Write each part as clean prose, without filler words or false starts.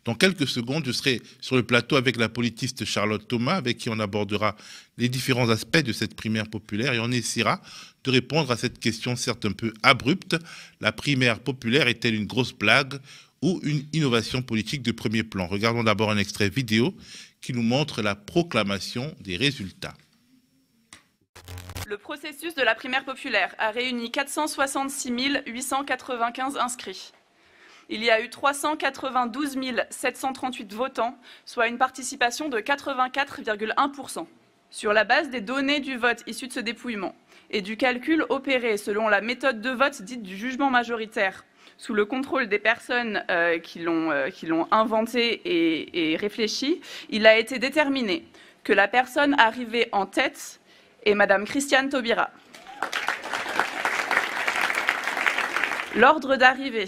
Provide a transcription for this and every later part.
Dans quelques secondes, je serai sur le plateau avec la politiste Charlotte Thomas, avec qui on abordera les différents aspects de cette primaire populaire et on essaiera de répondre à cette question certes un peu abrupte. La primaire populaire est-elle une grosse blague ou une innovation politique de premier plan? Regardons d'abord un extrait vidéo qui nous montre la proclamation des résultats. Le processus de la primaire populaire a réuni 466 895 inscrits. Il y a eu 392 738 votants, soit une participation de 84,1%. Sur la base des données du vote issu de ce dépouillement et du calcul opéré selon la méthode de vote dite du jugement majoritaire, sous le contrôle des personnes qui l'ont inventé et réfléchi, il a été déterminé que la personne arrivée en tête est Madame Christiane Taubira. L'ordre d'arrivée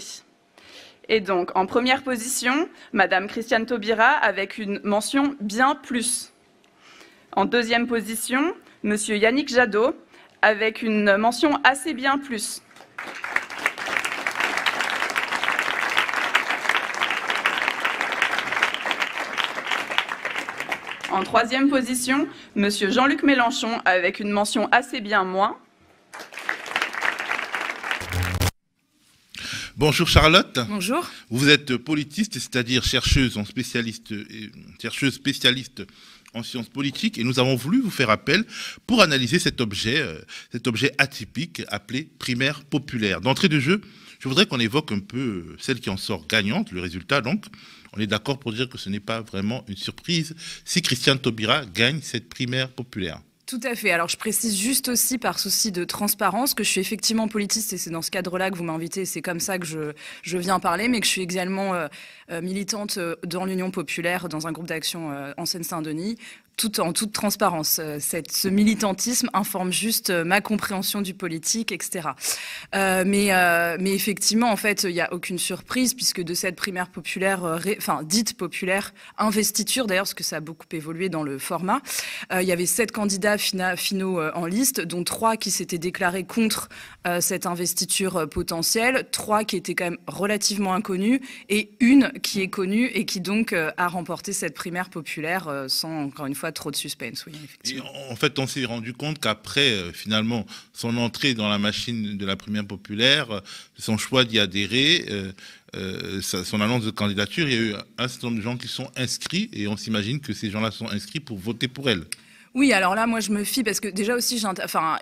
est donc en première position Madame Christiane Taubira avec une mention bien plus. En deuxième position, Monsieur Yannick Jadot avec une mention assez bien plus. En troisième position, Monsieur Jean-Luc Mélenchon avec une mention assez bien moins. Bonjour Charlotte. Bonjour. Vous êtes politiste, c'est-à-dire chercheuse spécialiste en sciences politiques, et nous avons voulu vous faire appel pour analyser cet objet atypique appelé primaire populaire. D'entrée de jeu, je voudrais qu'on évoque un peu celle qui en sort gagnante, le résultat donc. On est d'accord pour dire que ce n'est pas vraiment une surprise si Christiane Taubira gagne cette primaire populaire. Tout à fait. Alors, je précise juste aussi, par souci de transparence, que je suis effectivement politiste, et c'est dans ce cadre-là que vous m'invitez, c'est comme ça que je viens parler, mais que je suis également militante dans l'Union populaire, dans un groupe d'action en Seine-Saint-Denis, en toute transparence. Ce militantisme informe juste ma compréhension du politique, etc. Mais effectivement, en fait, il n'y a aucune surprise, puisque de cette primaire populaire, dite populaire, investiture d'ailleurs, parce que ça a beaucoup évolué dans le format, il y avait 7 candidats finaux en liste, dont 3 qui s'étaient déclarés contre cette investiture potentielle, 3 qui étaient quand même relativement inconnus, et une qui est connue et qui donc a remporté cette primaire populaire sans, encore une fois, trop de suspense. Oui, effectivement. Et en fait, on s'est rendu compte qu'après, finalement, son entrée dans la machine de la primaire populaire, son choix d'y adhérer, son annonce de candidature, il y a eu un certain nombre de gens qui sont inscrits, et on s'imagine que ces gens-là sont inscrits pour voter pour elle. Oui, alors là, moi, je me fie parce que déjà aussi,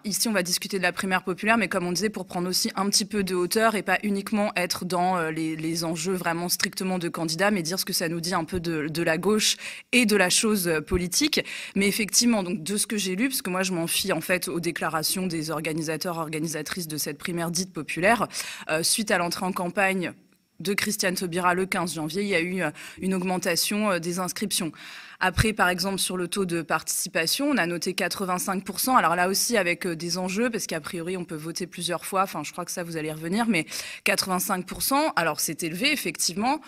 ici, on va discuter de la primaire populaire, mais comme on disait, pour prendre aussi un petit peu de hauteur et pas uniquement être dans les enjeux vraiment strictement de candidats, mais dire ce que ça nous dit un peu de la gauche et de la chose politique. Mais effectivement, donc de ce que j'ai lu, parce que moi, je m'en fie en fait aux déclarations des organisateurs, organisatrices de cette primaire dite populaire, suite à l'entrée en campagne de Christiane Taubira le 15 janvier, il y a eu une augmentation des inscriptions. Après, par exemple, sur le taux de participation, on a noté 85%. Alors là aussi, avec des enjeux, parce qu'a priori, on peut voter plusieurs fois. Enfin, je crois que ça, vous allez y revenir. Mais 85%, alors c'est élevé, effectivement.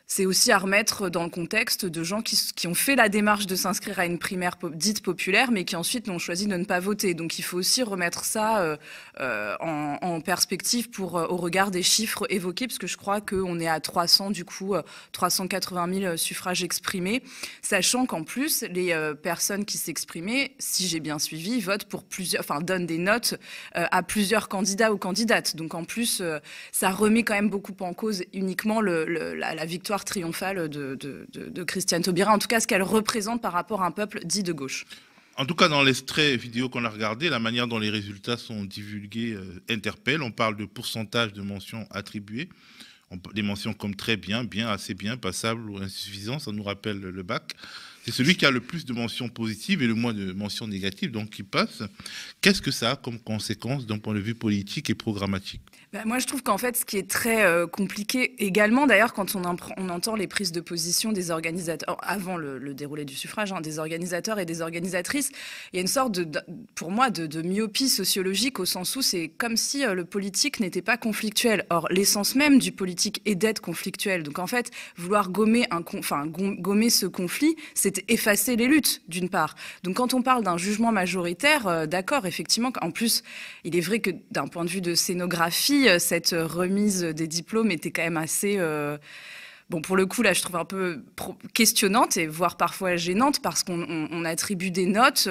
C'est aussi à remettre dans le contexte de gens qui ont fait la démarche de s'inscrire à une primaire dite populaire, mais qui ensuite n'ont choisi de ne pas voter. Donc il faut aussi remettre ça en perspective au regard des chiffres évoqués, parce que je crois qu'on est à 380 000 suffrages exprimés, sachant qu'en plus, les personnes qui s'exprimaient, si j'ai bien suivi, votent pour donnent des notes à plusieurs candidats ou candidates. Donc en plus, ça remet quand même beaucoup en cause uniquement la victoire triomphale de Christiane Taubira, en tout cas ce qu'elle représente par rapport à un peuple dit de gauche. En tout cas, dans l'extrait vidéo qu'on a regardé, la manière dont les résultats sont divulgués interpelle. On parle de pourcentage de mentions attribuées, des mentions comme très bien, bien, assez bien, passable ou insuffisant, ça nous rappelle le bac. C'est celui qui a le plus de mentions positives et le moins de mentions négatives, donc qui passe. Qu'est-ce que ça a comme conséquence d'un point de vue politique et programmatique ? Moi, je trouve qu'en fait, ce qui est très compliqué également, d'ailleurs, quand on entend les prises de position des organisateurs, avant le déroulé du suffrage, des organisateurs et des organisatrices, il y a une sorte, pour moi, de myopie sociologique au sens où c'est comme si le politique n'était pas conflictuel. Or, l'essence même du politique est d'être conflictuel. Donc, en fait, vouloir gommer ce conflit, c'est effacer les luttes, d'une part. Donc, quand on parle d'un jugement majoritaire, d'accord, effectivement, en plus, il est vrai que d'un point de vue de scénographie, cette remise des diplômes était quand même assez... bon, pour le coup, là, je trouve un peu questionnante et voire parfois gênante parce qu'on attribue des notes.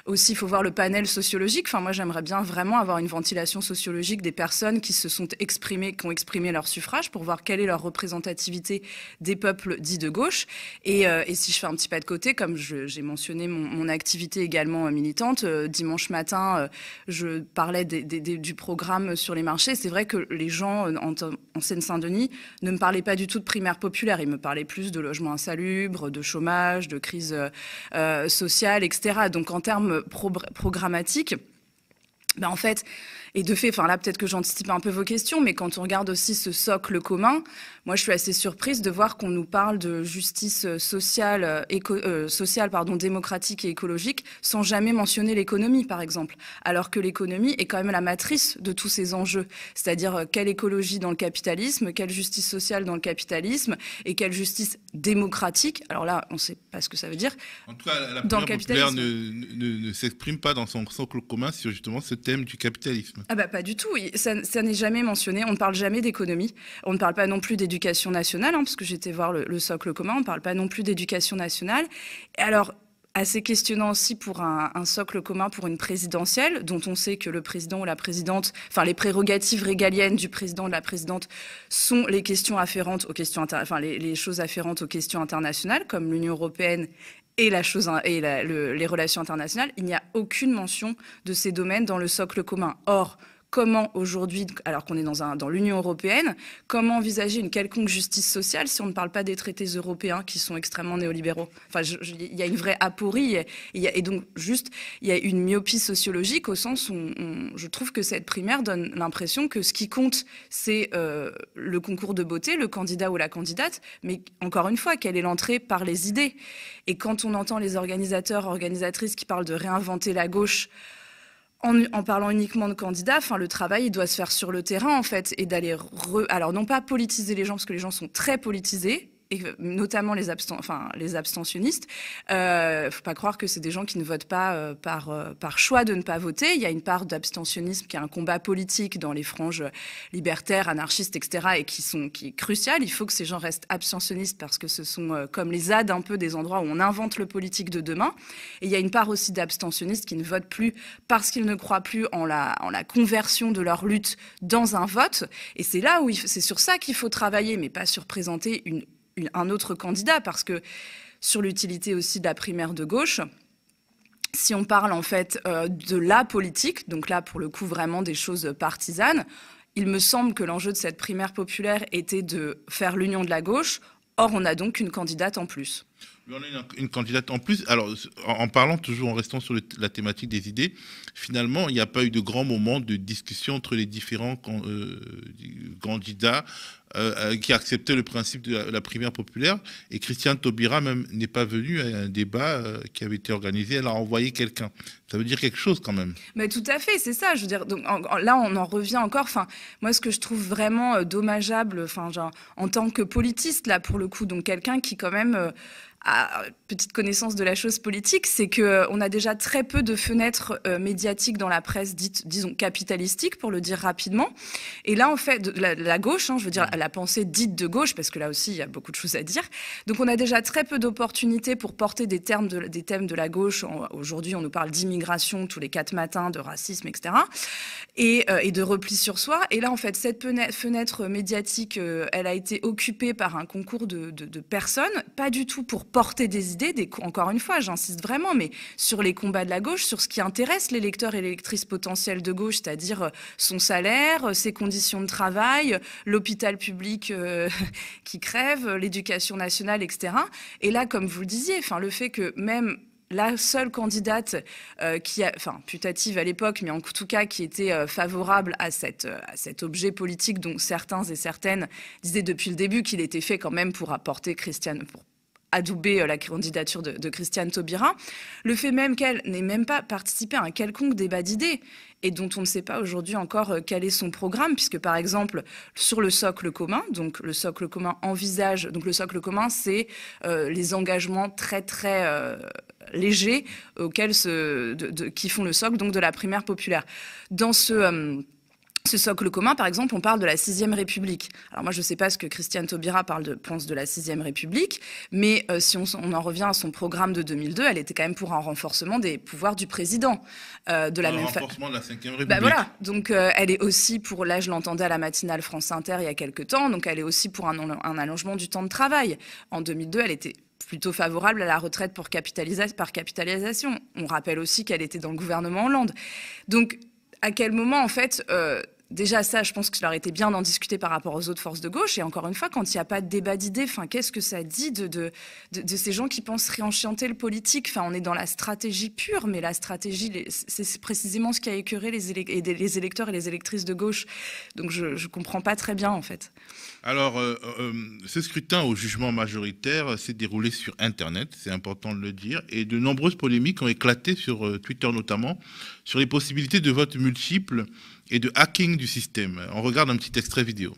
Aussi, il faut voir le panel sociologique. Enfin, moi, j'aimerais bien vraiment avoir une ventilation sociologique des personnes qui se sont exprimées, qui ont exprimé leur suffrage pour voir quelle est leur représentativité des peuples dits de gauche. Et si je fais un petit pas de côté, comme j'ai mentionné mon activité également militante, dimanche matin, je parlais du programme sur les marchés. C'est vrai que les gens en Seine-Saint-Denis ne me parlaient pas du tout de primaire populaire. Il me parlait plus de logement insalubre, de chômage, de crise sociale, etc. Donc en termes programmatiques, ben en fait, et de fait, enfin là peut-être que j'anticipe un peu vos questions, mais quand on regarde aussi ce socle commun, moi je suis assez surprise de voir qu'on nous parle de justice sociale, démocratique et écologique, sans jamais mentionner l'économie par exemple, alors que l'économie est quand même la matrice de tous ces enjeux, c'est-à-dire quelle écologie dans le capitalisme, quelle justice sociale dans le capitalisme, et quelle justice démocratique, alors là on ne sait pas ce que ça veut dire, en tout cas, la dans le primaire populaire capitalisme. ne s'exprime pas dans son socle commun sur justement ce thème du capitalisme. Ah bah pas du tout, ça n'est jamais mentionné, on ne parle jamais d'économie, on ne parle pas non plus d'éducation nationale, hein, parce que j'étais voir le socle commun, on ne parle pas non plus d'éducation nationale. Et alors, assez questionnant aussi pour un socle commun pour une présidentielle, dont on sait que le président ou la présidente, enfin les prérogatives régaliennes du président ou de la présidente sont les questions afférentes aux questions les choses afférentes aux questions internationales, comme l'Union européenne et les relations internationales. Il n'y a aucune mention de ces domaines dans le socle commun. Or, comment aujourd'hui, alors qu'on est dans l'Union européenne, comment envisager une quelconque justice sociale si on ne parle pas des traités européens qui sont extrêmement néolibéraux? Enfin, il y a une vraie aporie et donc juste, il y a une myopie sociologique au sens où je trouve que cette primaire donne l'impression que ce qui compte, c'est le concours de beauté, le candidat ou la candidate, mais encore une fois, quelle est l'entrée par les idées? Et quand on entend les organisateurs, organisatrices qui parlent de réinventer la gauche, en parlant uniquement de candidats, enfin, le travail, il doit se faire sur le terrain, en fait, et d'aller alors, non pas politiser les gens, parce que les gens sont très politisés, et notamment les abstentionnistes. Faut pas croire que c'est des gens qui ne votent pas par choix de ne pas voter. Il y a une part d'abstentionnisme qui est un combat politique dans les franges libertaires, anarchistes, etc., et qui est crucial. Il faut que ces gens restent abstentionnistes parce que ce sont comme les ZAD un peu des endroits où on invente le politique de demain. Et il y a une part aussi d'abstentionnistes qui ne votent plus parce qu'ils ne croient plus en la conversion de leur lutte dans un vote. Et c'est là où c'est sur ça qu'il faut travailler, mais pas sur présenter un autre candidat, parce que sur l'utilité aussi de la primaire de gauche, si on parle en fait de la politique, donc là pour le coup vraiment des choses partisanes, il me semble que l'enjeu de cette primaire populaire était de faire l'union de la gauche. Or, on a donc une candidate en plus. On a une candidate en plus. Alors, en parlant toujours, en restant sur la thématique des idées, finalement, il n'y a pas eu de grand moment de discussion entre les différents candidats qui acceptaient le principe de la primaire populaire. Et Christiane Taubira même n'est pas venue à un débat qui avait été organisé. Elle a envoyé quelqu'un. Ça veut dire quelque chose quand même. Mais tout à fait, c'est ça. Je veux dire, donc, là, on en revient encore. Enfin, moi, ce que je trouve vraiment dommageable, enfin, genre, en tant que politiste, là, pour le coup, donc quelqu'un qui quand même à petite connaissance de la chose politique, c'est qu'on a déjà très peu de fenêtres médiatiques dans la presse dite, disons, capitalistique, pour le dire rapidement. Et là, en fait, la gauche, hein, je veux dire, la pensée dite de gauche, parce que là aussi, il y a beaucoup de choses à dire. Donc, on a déjà très peu d'opportunités pour porter des thèmes de la gauche. Aujourd'hui, on nous parle d'immigration tous les 4 matins, de racisme, etc. Et de repli sur soi. Et là, en fait, cette fenêtre médiatique, elle a été occupée par un concours de personnes, pas du tout pour porter des idées, encore une fois, j'insiste vraiment, mais sur les combats de la gauche, sur ce qui intéresse les lecteurs et les lectrices potentiels de gauche, c'est-à-dire son salaire, ses conditions de travail, l'hôpital public qui crève, l'éducation nationale, etc. Et là, comme vous le disiez, enfin, le fait que même la seule candidate putative à l'époque, mais en tout cas qui était favorable à cet objet politique dont certains et certaines disaient depuis le début qu'il était fait quand même pour adouber la candidature de Christiane Taubira, le fait même qu'elle n'ait même pas participé à un quelconque débat d'idées et dont on ne sait pas aujourd'hui encore quel est son programme, puisque par exemple sur le socle commun, donc le socle commun envisage, donc le socle commun c'est les engagements très très légers auxquels qui font le socle donc de la primaire populaire. Dans ce ce socle commun, par exemple, on parle de la 6e République. Alors moi, je ne sais pas ce que Christiane Taubira pense de la 6e République, mais si on en revient à son programme de 2002, elle était quand même pour un renforcement des pouvoirs du président. De la un même renforcement de la 5e République. Bah voilà, donc elle est aussi pour, là je l'entendais à la matinale France Inter il y a quelques temps, donc elle est aussi pour un allongement du temps de travail. En 2002, elle était plutôt favorable à la retraite par capitalisation. On rappelle aussi qu'elle était dans le gouvernement Hollande. Donc, à quel moment, en fait, déjà ça, je pense qu'il aurait été bien d'en discuter par rapport aux autres forces de gauche. Et encore une fois, quand il n'y a pas de débat d'idées, qu'est-ce que ça dit de ces gens qui pensent réenchanter le politique? On est dans la stratégie pure, mais la stratégie, c'est précisément ce qui a écœuré les électeurs et les électrices de gauche. Donc je ne comprends pas très bien, en fait. Alors, ce scrutin au jugement majoritaire s'est déroulé sur Internet, c'est important de le dire, et de nombreuses polémiques ont éclaté sur Twitter notamment, sur les possibilités de vote multiples et de hacking du système. On regarde un petit extrait vidéo.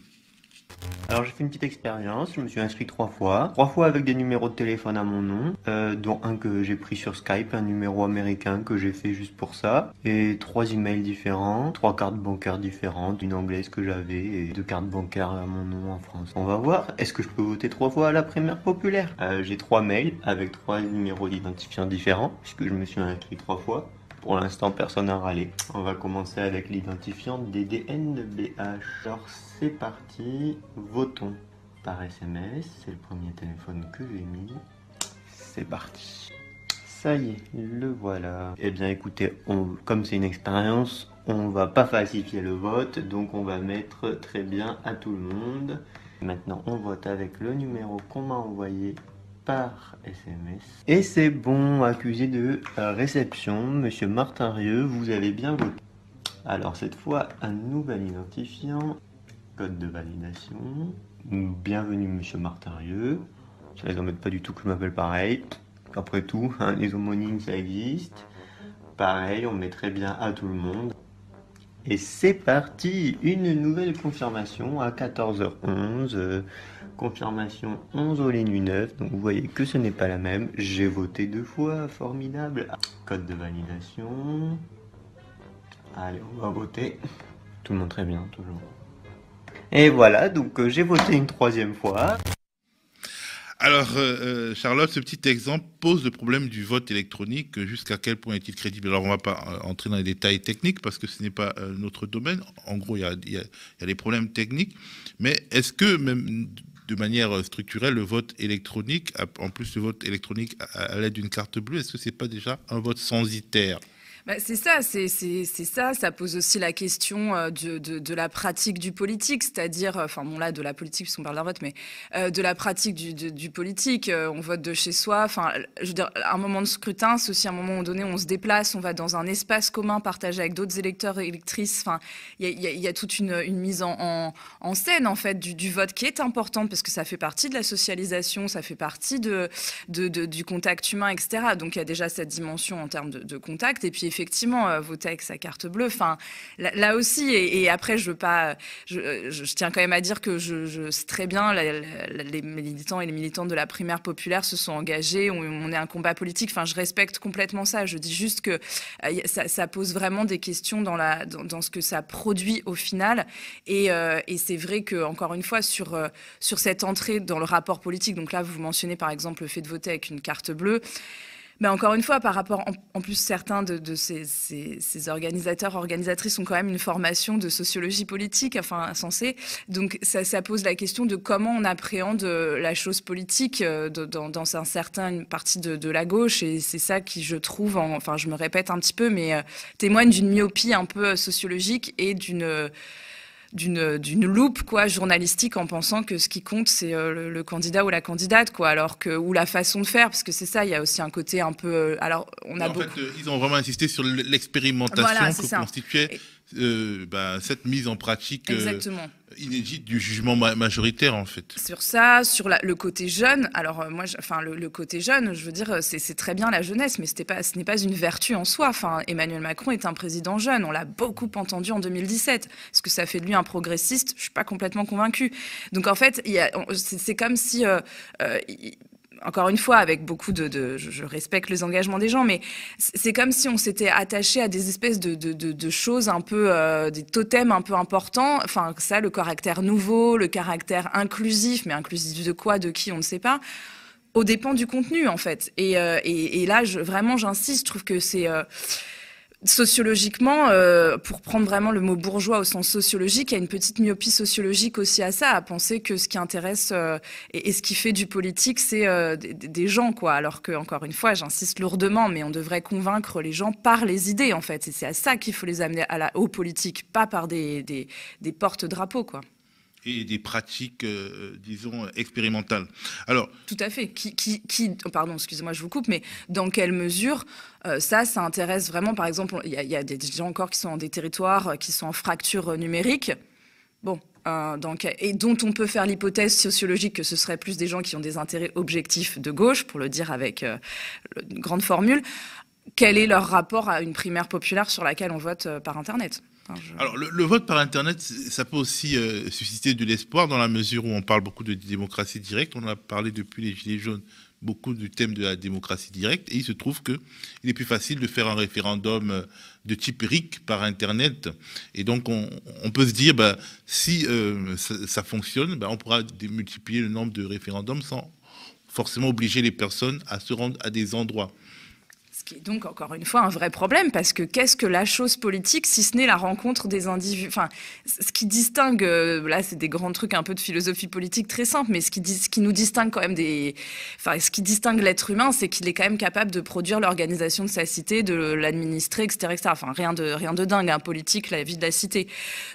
Alors j'ai fait une petite expérience, je me suis inscrit 3 fois avec des numéros de téléphone à mon nom, dont un que j'ai pris sur Skype, un numéro américain que j'ai fait juste pour ça, et 3 emails différents, 3 cartes bancaires différentes, une anglaise que j'avais et 2 cartes bancaires à mon nom en France. On va voir, est-ce que je peux voter 3 fois à la primaire populaire? J'ai 3 mails avec 3 numéros d'identifiants différents, puisque je me suis inscrit 3 fois. Pour l'instant, personne n'a râlé. On va commencer avec l'identifiant DDNBH. Alors, c'est parti. Votons par SMS. C'est le premier téléphone que j'ai mis. C'est parti. Ça y est, le voilà. Eh bien, écoutez, comme c'est une expérience, on va pas falsifier le vote. Donc, on va mettre très bien à tout le monde. Maintenant, on vote avec le numéro qu'on m'a envoyé par SMS. Et c'est bon, accusé de réception, monsieur Martin Rieu, vous avez bien voté. Alors cette fois, un nouvel identifiant, code de validation. Bienvenue monsieur Martin Rieu. Ça les embête pas du tout que je m'appelle pareil. Après tout, les homonymes ça existe. Pareil, on met très bien à tout le monde. Et c'est parti, une nouvelle confirmation à 14h11. Confirmation 11 au ligne 9, donc vous voyez que ce n'est pas la même. J'ai voté 2 fois, formidable. Code de validation. Allez, on va voter. Tout le monde très bien, toujours. Et voilà, donc j'ai voté une 3e fois. Alors, Charlotte, ce petit exemple pose le problème du vote électronique. Jusqu'à quel point est-il crédible? Alors, on ne va pas entrer dans les détails techniques parce que ce n'est pas notre domaine. En gros, il y a des problèmes techniques. Mais est-ce que, même de manière structurelle, le vote électronique, en plus le vote électronique à l'aide d'une carte bleue, est-ce que ce n'est pas déjà un vote censitaire? C'est ça, ça pose aussi la question de la pratique du politique, c'est-à-dire, là, de la politique, puisqu'on parle d'un vote, mais de la pratique du politique. On vote de chez soi. Je veux dire, un moment de scrutin, c'est aussi un moment donné où on se déplace, on va dans un espace commun partagé avec d'autres électeurs et électrices. Il y a toute une mise en scène, en fait, du vote qui est importante parce que ça fait partie de la socialisation, ça fait partie du contact humain, etc. Donc, il y a déjà cette dimension en termes de contact. Et puis, effectivement, voter avec sa carte bleue. Là aussi, et après, je tiens quand même à dire que je sais très bien, les militants et les militantes de la primaire populaire se sont engagés, on est un combat politique. Je respecte complètement ça. Je dis juste que ça pose vraiment des questions dans ce que ça produit au final. Et c'est vrai que, encore une fois, sur cette entrée dans le rapport politique, donc là, vous mentionnez par exemple le fait de voter avec une carte bleue. Encore une fois, par rapport, en plus, certains de ces organisateurs, organisatrices ont quand même une formation de sociologie politique, censée. Donc, ça pose la question de comment on appréhende la chose politique dans une certaine partie de la gauche. Et c'est ça qui, je trouve, je me répète un petit peu, mais témoigne d'une myopie un peu sociologique et d'une loupe journalistique en pensant que ce qui compte c'est le candidat ou la candidate ou la façon de faire, parce que c'est ça, il y a aussi un côté un peu ils ont vraiment insisté sur l'expérimentation que constituait cette mise en pratique inédite du jugement majoritaire, en fait. Sur ça, sur le côté jeune, alors moi, le côté jeune, je veux dire, c'est très bien la jeunesse, mais ce n'est pas une vertu en soi. Emmanuel Macron est un président jeune, on l'a beaucoup entendu en 2017. Est-ce que ça fait de lui un progressiste? Je suis pas complètement convaincue. Donc en fait, c'est comme si encore une fois, avec beaucoup je respecte les engagements des gens, mais c'est comme si on s'était attaché à des espèces de choses un peu, des totems un peu importants. Enfin, ça, le caractère nouveau, le caractère inclusif, mais inclusif de quoi, de qui, on ne sait pas, aux dépens du contenu, en fait. Et là, vraiment, j'insiste, je trouve que c'est... sociologiquement, pour prendre vraiment le mot bourgeois au sens sociologique, il y a une petite myopie sociologique aussi à ça, à penser que ce qui intéresse et ce qui fait du politique, c'est des gens, quoi. Alors que, encore une fois, j'insiste lourdement, mais on devrait convaincre les gens par les idées, en fait. Et c'est à ça qu'il faut les amener aux politiques, pas par des porte-drapeaux, quoi. Et des pratiques, disons, expérimentales. Alors, tout à fait. Pardon, excusez-moi, je vous coupe, mais dans quelle mesure ça intéresse vraiment, par exemple, il y a des gens encore qui sont dans des territoires qui sont en fracture numérique, bon, et dont on peut faire l'hypothèse sociologique que ce serait plus des gens qui ont des intérêts objectifs de gauche, pour le dire avec une grande formule. Quel est leur rapport à une primaire populaire sur laquelle on vote par Internet ? Alors, le vote par Internet, ça peut aussi susciter de l'espoir dans la mesure où on parle beaucoup de démocratie directe. On a parlé depuis les Gilets jaunes beaucoup du thème de la démocratie directe. Et il se trouve qu'il est plus facile de faire un référendum de type RIC par Internet. Et donc, on peut se dire, si ça fonctionne, on pourra multiplier le nombre de référendums sans forcément obliger les personnes à se rendre à des endroits. Ce qui est donc, encore une fois, un vrai problème, parce que qu'est-ce que la chose politique, si ce n'est la rencontre des individus ? Enfin, ce qui distingue, là, c'est des grands trucs un peu de philosophie politique très simples, mais ce qui nous distingue quand même ce qui distingue l'être humain, c'est qu'il est quand même capable de produire l'organisation de sa cité, de l'administrer, etc., etc. Enfin, rien de dingue, politique, la vie de la cité.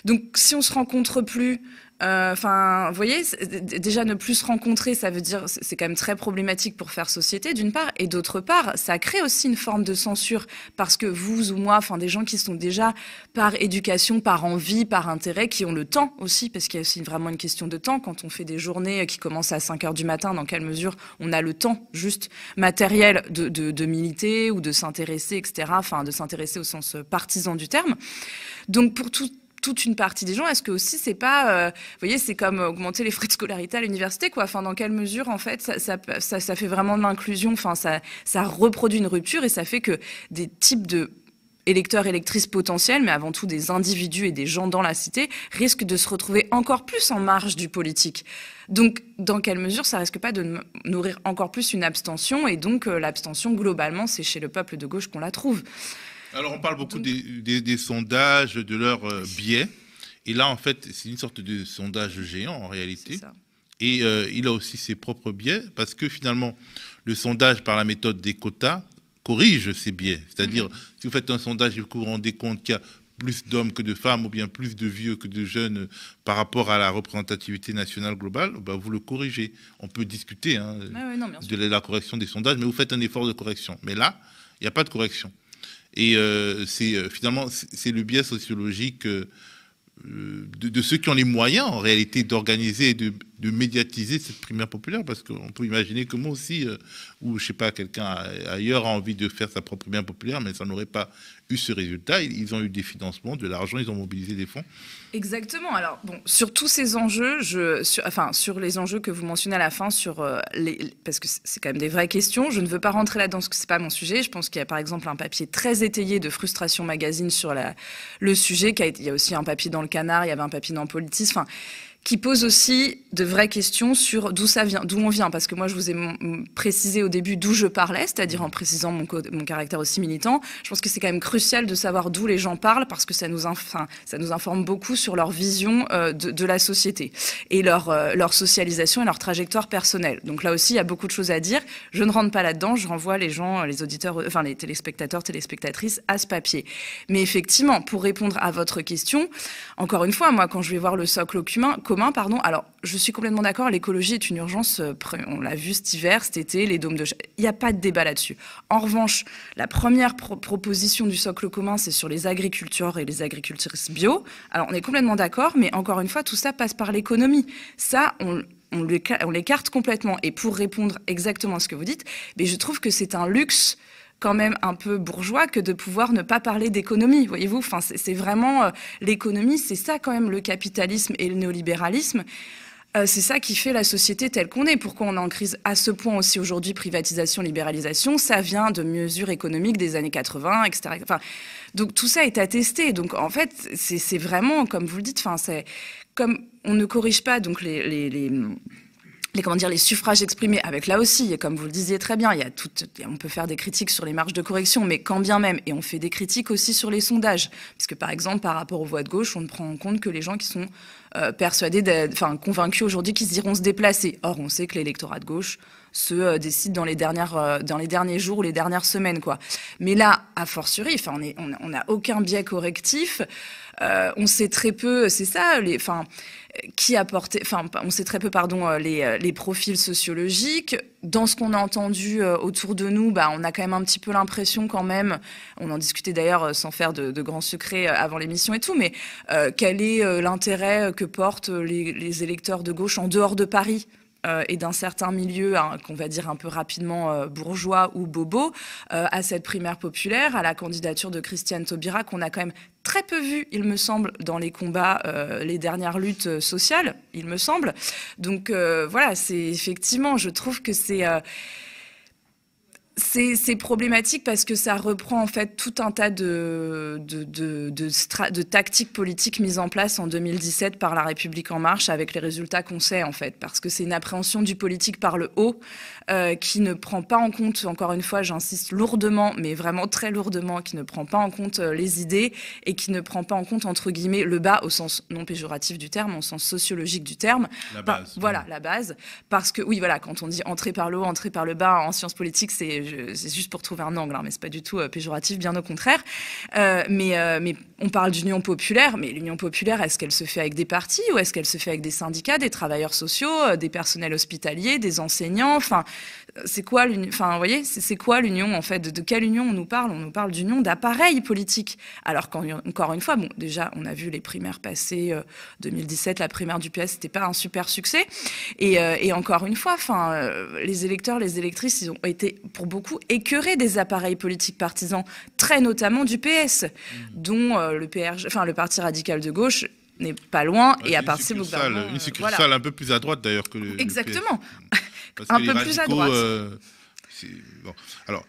Donc, si on se rencontre plus... vous voyez, déjà ne plus se rencontrer, ça veut dire, c'est quand même très problématique pour faire société, d'une part, et d'autre part, ça crée aussi une forme de censure, parce que vous ou moi, des gens qui sont déjà par éducation, par envie, par intérêt, qui ont le temps aussi, parce qu'il y a aussi vraiment une question de temps, quand on fait des journées qui commencent à 5 heures du matin, dans quelle mesure on a le temps, juste matériel, de militer ou de s'intéresser, etc., de s'intéresser au sens partisan du terme. Donc, pour toute une partie des gens, est-ce que aussi c'est pas, vous voyez, c'est comme augmenter les frais de scolarité à l'université, quoi. Dans quelle mesure, en fait, ça fait vraiment de l'inclusion, ça reproduit une rupture et ça fait que des types de électeurs, électrices potentiels, mais avant tout des individus et des gens dans la cité, risquent de se retrouver encore plus en marge du politique. Donc, dans quelle mesure ça risque pas de nourrir encore plus une abstention, et donc l'abstention, globalement, c'est chez le peuple de gauche qu'on la trouve. Alors, on parle beaucoup des sondages, de leurs biais. Et là, en fait, c'est une sorte de sondage géant, en réalité. Et il a aussi ses propres biais, parce que finalement, le sondage par la méthode des quotas corrige ces biais. C'est-à-dire, si vous faites un sondage et vous vous rendez compte qu'il y a plus d'hommes que de femmes, ou bien plus de vieux que de jeunes par rapport à la représentativité nationale globale, vous le corrigez. On peut discuter de la correction des sondages, mais vous faites un effort de correction. Mais là, il n'y a pas de correction. Et finalement, c'est le biais sociologique de ceux qui ont les moyens, en réalité, d'organiser et de médiatiser cette primaire populaire, parce qu'on peut imaginer que moi aussi, ou je sais pas, quelqu'un ailleurs a envie de faire sa propre primaire populaire, mais ça n'aurait pas eu ce résultat. Ils ont eu des financements, de l'argent, ils ont mobilisé des fonds. Exactement. Alors, bon, sur tous ces enjeux, sur les enjeux que vous mentionnez à la fin, parce que c'est quand même des vraies questions, je ne veux pas rentrer là-dedans parce que c'est pas mon sujet. Je pense qu'il y a par exemple un papier très étayé de Frustration Magazine sur le sujet. Il y a aussi un papier dans Le Canard, il y avait un papier dans Politis. Qui pose aussi de vraies questions sur d'où on vient. Parce que moi, je vous ai précisé au début d'où je parlais, c'est-à-dire en précisant mon caractère aussi militant. Je pense que c'est quand même crucial de savoir d'où les gens parlent, parce que ça nous informe beaucoup sur leur vision de la société et leur socialisation et leur trajectoire personnelle. Donc là aussi, il y a beaucoup de choses à dire. Je ne rentre pas là-dedans, je renvoie les gens, les auditeurs, les téléspectateurs, téléspectatrices à ce papier. Mais effectivement, pour répondre à votre question, encore une fois, moi, quand je vais voir le socle commun, alors je suis complètement d'accord, l'écologie est une urgence, on l'a vu cet hiver, cet été, les dômes de chaleur, il n'y a pas de débat là-dessus. En revanche, la première proposition du socle commun, c'est sur les agriculteurs et les agricultrices bio. Alors on est complètement d'accord, mais encore une fois, tout ça passe par l'économie. Ça, on l'écarte complètement. Et pour répondre exactement à ce que vous dites, mais je trouve que c'est un luxe quand même un peu bourgeois que de pouvoir ne pas parler d'économie, voyez-vous. C'est vraiment l'économie, c'est ça quand même, le capitalisme et le néolibéralisme. C'est ça qui fait la société telle qu'on est. Pourquoi on est en crise à ce point aussi aujourd'hui, privatisation, libéralisation, ça vient de mesures économiques des années 80, etc. Enfin, donc tout ça est attesté. Donc en fait, c'est vraiment, comme vous le dites, enfin, c'est comme on ne corrige pas donc les suffrages exprimés, avec là aussi, et comme vous le disiez très bien, on peut faire des critiques sur les marges de correction, mais quand bien même, et on fait des critiques aussi sur les sondages, puisque par exemple, par rapport aux voix de gauche, on ne prend en compte que les gens qui sont convaincus aujourd'hui qu'ils iront se déplacer. Or, on sait que l'électorat de gauche se décide dans les derniers jours ou les dernières semaines, quoi. Mais là, a fortiori, on n'a aucun biais correctif. On sait très peu, c'est ça, on sait très peu, les profils sociologiques. Dans ce qu'on a entendu autour de nous, on a quand même un petit peu l'impression quand même, on en discutait d'ailleurs sans faire de grands secrets avant l'émission et tout, mais quel est l'intérêt que portent les électeurs de gauche en dehors de Paris et d'un certain milieu, qu'on va dire un peu rapidement bourgeois ou bobo, à cette primaire populaire, à la candidature de Christiane Taubira, qu'on a quand même très peu vu, il me semble, dans les combats, les dernières luttes sociales, il me semble. Donc voilà, c'est effectivement, je trouve que c'est problématique parce que ça reprend en fait tout un tas de tactiques politiques mises en place en 2017 par La République En Marche avec les résultats qu'on sait en fait. Parce que c'est une appréhension du politique par le haut qui ne prend pas en compte, encore une fois j'insiste lourdement, mais vraiment très lourdement, qui ne prend pas en compte les idées et qui ne prend pas en compte entre guillemets le bas au sens non péjoratif du terme, au sens sociologique du terme. La base. Voilà, la base. Parce que oui voilà, quand on dit entrer par le haut, entrer par le bas en sciences politiques, c'est juste pour trouver un angle, mais c'est pas du tout péjoratif, bien au contraire. Mais on parle d'union populaire, mais l'union populaire, est-ce qu'elle se fait avec des partis ou est-ce qu'elle se fait avec des syndicats, des travailleurs sociaux, des personnels hospitaliers, des enseignants? Enfin, c'est quoi l'union? Enfin, vous voyez, c'est quoi l'union en fait? De quelle union on nous parle? On nous parle d'union d'appareils politiques. Alors qu'encore une fois, bon, déjà, on a vu les primaires passées 2017, la primaire du PS, c'était pas un super succès. Et encore une fois, enfin, les électeurs, les électrices, ils ont été pour beaucoup écœurés des appareils politiques partisans, très notamment du PS, dont le PRG, enfin le Parti radical de gauche n'est pas loin et à partir une succursale voilà. Un peu plus à droite d'ailleurs que le exactement PS. un peu plus à droite. Bon. Alors,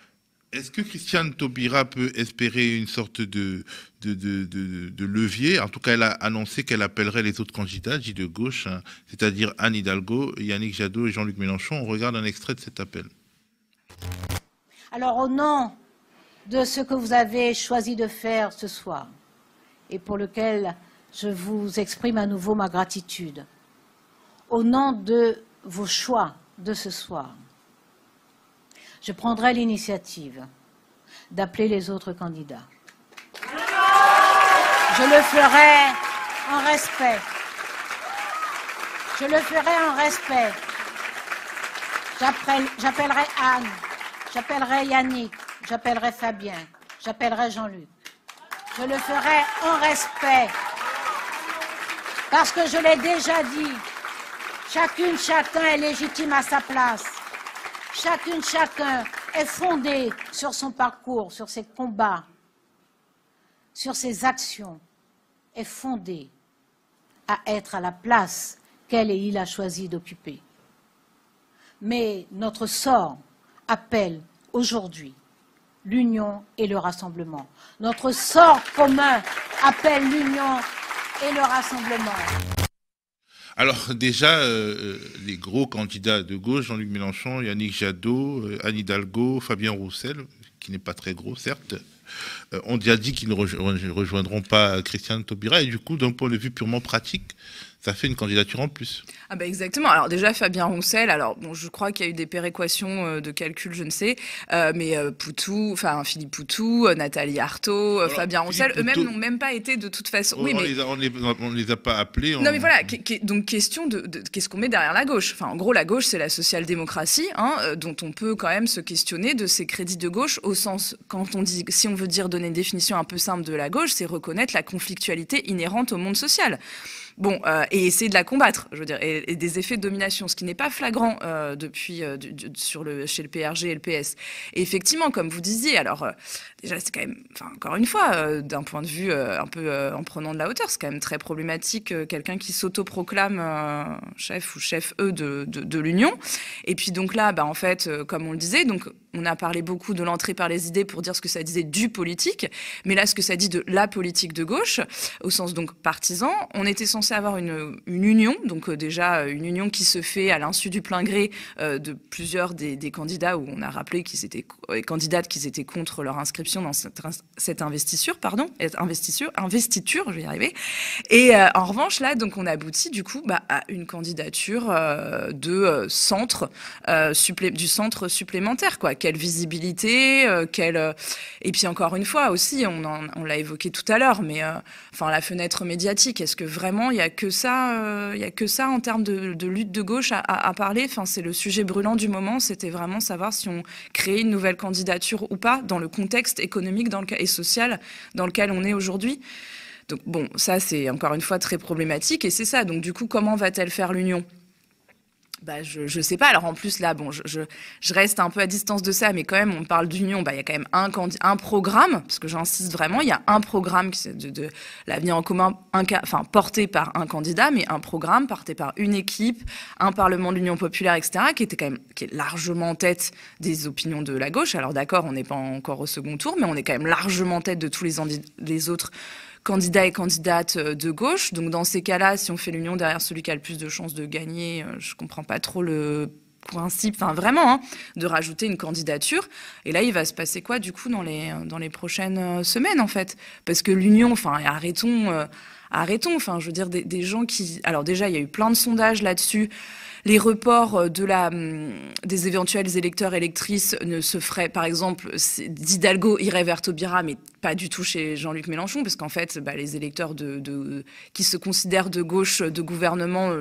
est-ce que Christiane Taubira peut espérer une sorte de levier? En tout cas, elle a annoncé qu'elle appellerait les autres candidats dits de gauche, hein, c'est-à-dire Anne Hidalgo, Yannick Jadot et Jean-Luc Mélenchon. On regarde un extrait de cet appel. Alors, au nom de ce que vous avez choisi de faire ce soir, et pour lequel je vous exprime à nouveau ma gratitude, au nom de vos choix de ce soir, je prendrai l'initiative d'appeler les autres candidats. Je le ferai en respect. Je le ferai en respect. J'appellerai Anne, j'appellerai Yannick, j'appellerai Fabien, j'appellerai Jean-Luc. Je le ferai en respect. Parce que je l'ai déjà dit, chacune, chacun est légitime à sa place. Chacune, chacun est fondé sur son parcours, sur ses combats, sur ses actions, est fondé à être à la place qu'elle et il a choisi d'occuper. Mais notre sort appelle aujourd'hui l'union et le rassemblement. Notre sort commun appelle l'union et le rassemblement. Alors déjà, les gros candidats de gauche, Jean-Luc Mélenchon, Yannick Jadot, Anne Hidalgo, Fabien Roussel, qui n'est pas très gros certes, ont déjà dit qu'ils ne rejoindront pas Christiane Taubira. Et du coup, d'un point de vue purement pratique, ça fait une candidature en plus. Ah bah exactement. Alors déjà, Fabien Roussel, alors bon, je crois qu'il y a eu des péréquations de calcul, je ne sais, mais Philippe Poutou, Nathalie Arthaud, alors, Fabien Roussel, eux-mêmes n'ont même pas été de toute façon... Oui, on les a pas appelés. Non mais voilà, donc question de qu'est-ce qu'on met derrière la gauche. Enfin, en gros, la gauche, c'est la social-démocratie, dont on peut quand même se questionner de ses crédits de gauche, au sens, quand on dit, si on veut donner une définition un peu simple de la gauche, c'est reconnaître la conflictualité inhérente au monde social. Bon, et essayer de la combattre, je veux dire, et des effets de domination, ce qui n'est pas flagrant depuis chez le PRG et le PS. Et effectivement, comme vous disiez, alors déjà c'est quand même, enfin encore une fois, d'un point de vue un peu en prenant de la hauteur, c'est quand même très problématique quelqu'un qui s'autoproclame chef ou chef de l'Union. Et puis donc là, en fait, comme on le disait, donc on a parlé beaucoup de l'entrée par les idées pour dire ce que ça disait du politique, mais là ce que ça dit de la politique de gauche, au sens donc partisan, on était censé avoir une union, donc déjà une union qui se fait à l'insu du plein gré de plusieurs des candidats, où on a rappelé qu'ils étaient candidates qui étaient contre leur inscription dans cette investiture, je vais y arriver. Et en revanche là, donc on aboutit du coup à une candidature du centre supplémentaire, quoi. Quelle visibilité, et puis encore une fois aussi, on l'a évoqué tout à l'heure, mais enfin la fenêtre médiatique, est-ce que vraiment il y a que ça en termes de lutte de gauche à parler? Enfin, c'est le sujet brûlant du moment, c'était vraiment savoir si on créait une nouvelle candidature ou pas dans le contexte économique et social dans lequel on est aujourd'hui. Donc bon, ça c'est encore une fois très problématique, et c'est ça. Donc du coup, comment va-t-elle faire l'union? Je sais pas. Alors en plus là, bon, je reste un peu à distance de ça, mais quand même, on parle d'union. Il y a quand même un programme, parce que j'insiste vraiment, il y a un programme de l'avenir en commun, porté par un candidat, mais un programme porté par une équipe, un Parlement de l'Union populaire, etc., qui est largement en tête des opinions de la gauche. Alors d'accord, on n'est pas encore au second tour, mais on est quand même largement en tête de tous les autres candidats et candidates de gauche. Donc dans ces cas-là, si on fait l'union derrière celui qui a le plus de chances de gagner, je comprends pas trop le principe, enfin vraiment, de rajouter une candidature. Et là, il va se passer quoi du coup dans les prochaines semaines en fait? Parce que l'union, enfin arrêtons, enfin je veux dire des gens qui... Alors déjà, il y a eu plein de sondages là-dessus. Les reports des éventuels électeurs électrices ne se feraient, par exemple, d'Hidalgo irait vers Taubira, mais pas du tout chez Jean-Luc Mélenchon, parce qu'en fait, les électeurs qui se considèrent de gauche, de gouvernement,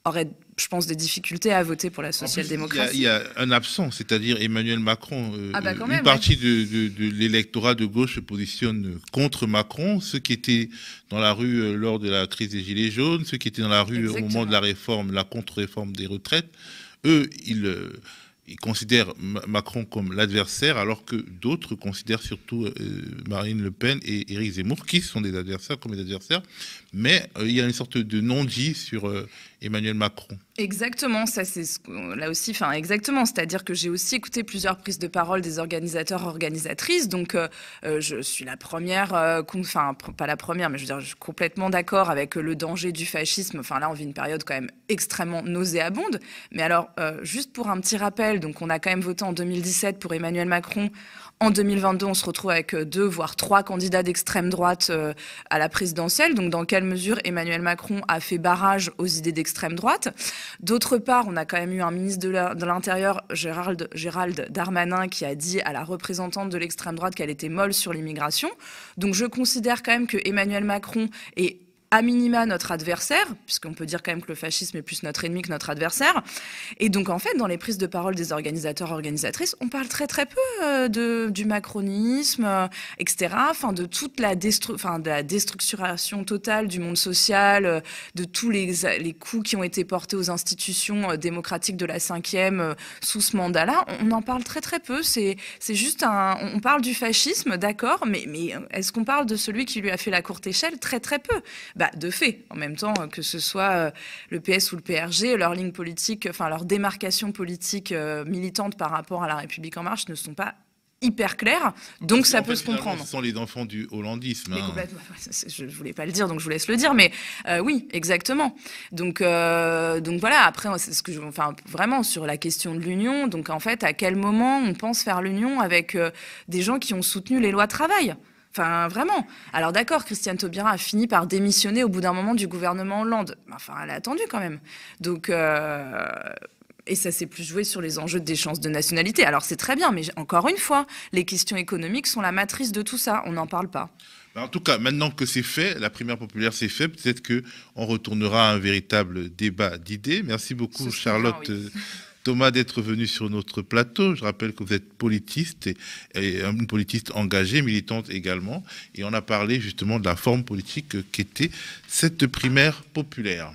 auraient, je pense, des difficultés à voter pour la social-démocratie. Il y a un absent, c'est-à-dire Emmanuel Macron. Une partie de l'électorat de gauche se positionne contre Macron, ceux qui étaient dans la rue lors de la crise des Gilets jaunes, ceux qui étaient dans la rue au moment de la contre-réforme des retraites, eux, ils considèrent Macron comme l'adversaire, alors que d'autres considèrent surtout Marine Le Pen et Éric Zemmour, qui sont des adversaires comme des adversaires. Mais il y a une sorte de non-dit sur Emmanuel Macron. Exactement, ça c'est là aussi, enfin exactement, c'est-à-dire que j'ai aussi écouté plusieurs prises de parole des organisateurs, organisatrices, donc je suis la première, enfin pas la première, mais je veux dire, je suis complètement d'accord avec le danger du fascisme. Enfin là, on vit une période quand même extrêmement nauséabonde. Mais alors, juste pour un petit rappel, donc on a quand même voté en 2017 pour Emmanuel Macron. En 2022, on se retrouve avec 2, voire 3 candidats d'extrême droite à la présidentielle. Donc, dans quelle mesure Emmanuel Macron a fait barrage aux idées d'extrême droite? D'autre part, on a quand même eu un ministre de l'Intérieur, Gérald Darmanin, qui a dit à la représentante de l'extrême droite qu'elle était molle sur l'immigration. Donc, je considère quand même que Emmanuel Macron est à minima notre adversaire, puisqu'on peut dire quand même que le fascisme est plus notre ennemi que notre adversaire. Et donc, en fait, dans les prises de parole des organisateurs, organisatrices, on parle très, très peu du macronisme, etc., enfin, de toute de la déstructuration totale du monde social, de tous les coups qui ont été portés aux institutions démocratiques de la 5e sous ce mandat-là. On en parle très, très peu. C'est juste on parle du fascisme, d'accord, mais est-ce qu'on parle de celui qui lui a fait la courte échelle? Très, très peu. De fait, en même temps, que ce soit le PS ou le PRG, leur ligne politique, enfin leur démarcation politique militante par rapport à la République En Marche ne sont pas hyper claires, donc ça peut se comprendre. Ce sont les enfants du hollandisme. Je ne voulais pas le dire, donc je vous laisse le dire, mais oui, exactement. Donc voilà, après, c'est ce que vraiment sur la question de l'union, donc en fait, à quel moment on pense faire l'union avec des gens qui ont soutenu les lois travail? Enfin, vraiment. Alors d'accord, Christiane Taubira a fini par démissionner au bout d'un moment du gouvernement Hollande. Enfin, elle a attendu quand même. Donc, et ça s'est plus joué sur les enjeux d'échange de nationalité. Alors c'est très bien, mais encore une fois, les questions économiques sont la matrice de tout ça. On n'en parle pas. En tout cas, maintenant que c'est fait, la primaire populaire c'est fait, peut-être qu'on retournera à un véritable débat d'idées. Merci beaucoup, Charlotte Thomas d'être venu sur notre plateau. Je rappelle que vous êtes politiste et une politiste engagée, militante également. Et on a parlé justement de la forme politique qu'était cette primaire populaire.